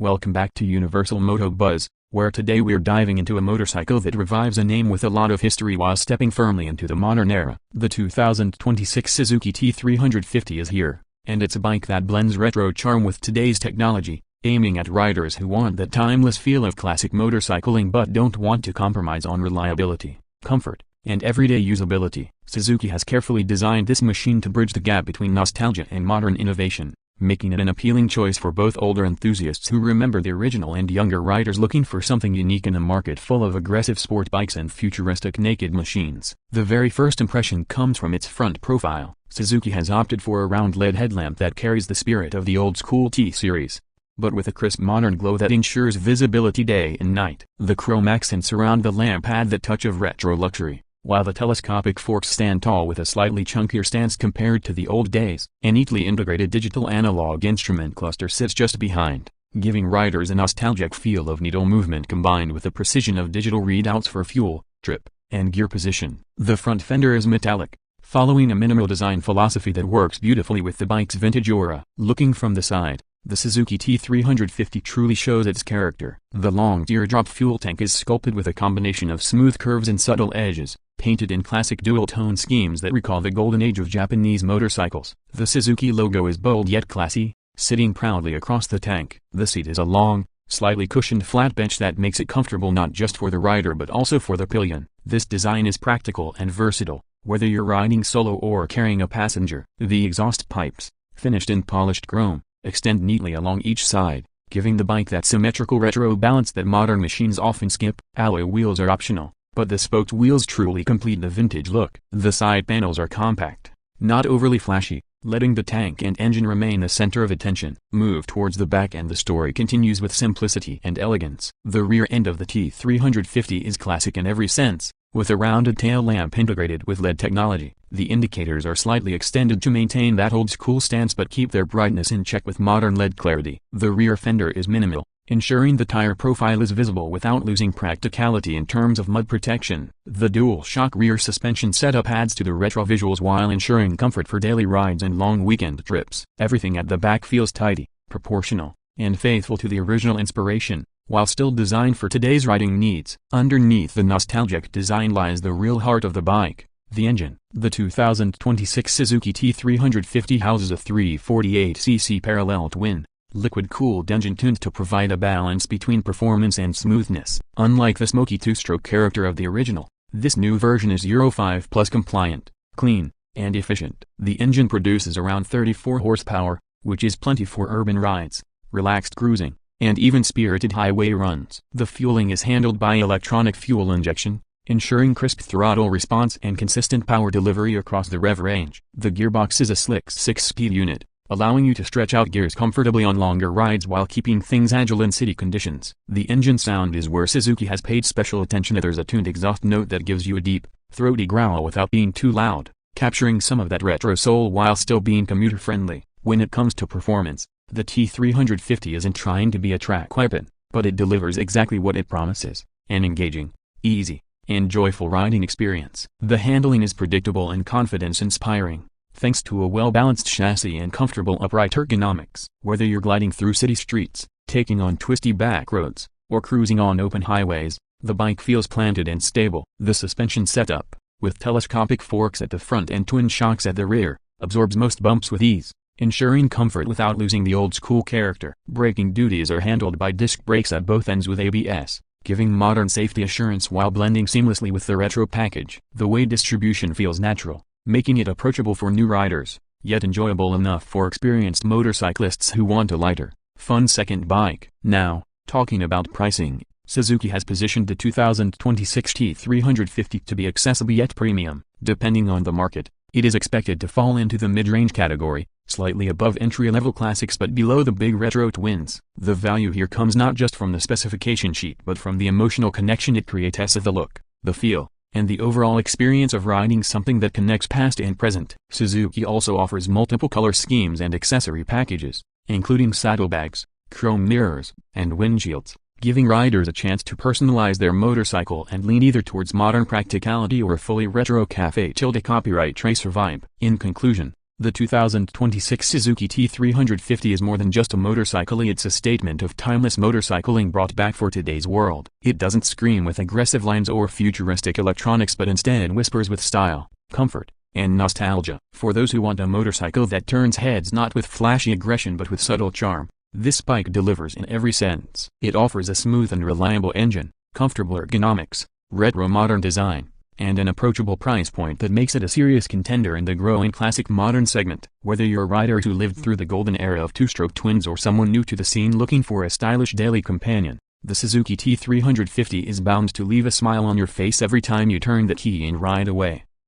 Welcome back to Universal Moto Buzz, where today we're diving into a motorcycle that revives a name with a lot of history while stepping firmly into the modern era. The 2026 Suzuki T350 is here, and it's a bike that blends retro charm with today's technology, aiming at riders who want that timeless feel of classic motorcycling but don't want to compromise on reliability, comfort, and everyday usability. Suzuki has carefully designed this machine to bridge the gap between nostalgia and modern innovation, making it an appealing choice for both older enthusiasts who remember the original and younger riders looking for something unique in a market full of aggressive sport bikes and futuristic naked machines. The very first impression comes from its front profile. Suzuki has opted for a round LED headlamp that carries the spirit of the old-school T series, but with a crisp modern glow that ensures visibility day and night. The chrome accents around the lamp add that touch of retro luxury, while the telescopic forks stand tall with a slightly chunkier stance compared to the old days. A neatly integrated digital analog instrument cluster sits just behind, giving riders a nostalgic feel of needle movement combined with the precision of digital readouts for fuel, trip, and gear position. The front fender is metallic, following a minimal design philosophy that works beautifully with the bike's vintage aura. Looking from the side, the Suzuki T350 truly shows its character. The long teardrop fuel tank is sculpted with a combination of smooth curves and subtle edges, painted in classic dual-tone schemes that recall the golden age of Japanese motorcycles. The Suzuki logo is bold yet classy, sitting proudly across the tank. The seat is a long, slightly cushioned flat bench that makes it comfortable not just for the rider but also for the pillion. This design is practical and versatile, whether you're riding solo or carrying a passenger. The exhaust pipes, finished in polished chrome, extend neatly along each side, giving the bike that symmetrical retro balance that modern machines often skip. Alloy wheels are optional, but the spoked wheels truly complete the vintage look. The side panels are compact, not overly flashy, letting the tank and engine remain the center of attention. Move towards the back and the story continues with simplicity and elegance. The rear end of the T350 is classic in every sense, with a rounded tail lamp integrated with LED technology. The indicators are slightly extended to maintain that old-school stance but keep their brightness in check with modern LED clarity. The rear fender is minimal, ensuring the tire profile is visible without losing practicality in terms of mud protection. The dual-shock rear suspension setup adds to the retro visuals while ensuring comfort for daily rides and long weekend trips. Everything at the back feels tidy, proportional, and faithful to the original inspiration, while still designed for today's riding needs. Underneath the nostalgic design lies the real heart of the bike, the engine. The 2026 Suzuki T350 houses a 348cc parallel twin, liquid-cooled engine tuned to provide a balance between performance and smoothness. Unlike the smoky two-stroke character of the original, this new version is Euro 5 Plus compliant, clean, and efficient. The engine produces around 34 horsepower, which is plenty for urban rides, relaxed cruising, and even spirited highway runs. The fueling is handled by electronic fuel injection, ensuring crisp throttle response and consistent power delivery across the rev range. The gearbox is a slick 6-speed unit, allowing you to stretch out gears comfortably on longer rides while keeping things agile in city conditions. The engine sound is where Suzuki has paid special attention. There's a tuned exhaust note that gives you a deep, throaty growl without being too loud, capturing some of that retro soul while still being commuter-friendly. When it comes to performance, the T350 isn't trying to be a track weapon, but it delivers exactly what it promises: an engaging, easy, and joyful riding experience. The handling is predictable and confidence-inspiring, thanks to a well-balanced chassis and comfortable upright ergonomics. Whether you're gliding through city streets, taking on twisty back roads, or cruising on open highways, the bike feels planted and stable. The suspension setup, with telescopic forks at the front and twin shocks at the rear, absorbs most bumps with ease, ensuring comfort without losing the old-school character. Braking duties are handled by disc brakes at both ends with ABS, giving modern safety assurance while blending seamlessly with the retro package. The weight distribution feels natural, making it approachable for new riders, yet enjoyable enough for experienced motorcyclists who want a lighter, fun second bike. Now, talking about pricing, Suzuki has positioned the 2026 T350 to be accessible yet premium. Depending on the market, it is expected to fall into the mid-range category, slightly above entry-level classics but below the big retro twins. The value here comes not just from the specification sheet but from the emotional connection it creates with the look, the feel, and the overall experience of riding something that connects past and present. Suzuki also offers multiple color schemes and accessory packages, including saddlebags, chrome mirrors, and windshields, giving riders a chance to personalize their motorcycle and lean either towards modern practicality or a fully retro cafe-copyright tracer vibe. In conclusion, The 2026 Suzuki T350 is more than just a motorcycle, it's a statement of timeless motorcycling brought back for today's world. It doesn't scream with aggressive lines or futuristic electronics but instead whispers with style, comfort, and nostalgia. For those who want a motorcycle that turns heads not with flashy aggression but with subtle charm, this bike delivers in every sense. It offers a smooth and reliable engine, comfortable ergonomics, retro modern design, and an approachable price point that makes it a serious contender in the growing classic modern segment. Whether you're a rider who lived through the golden era of two-stroke twins or someone new to the scene looking for a stylish daily companion, the Suzuki T350 is bound to leave a smile on your face every time you turn the key and ride away.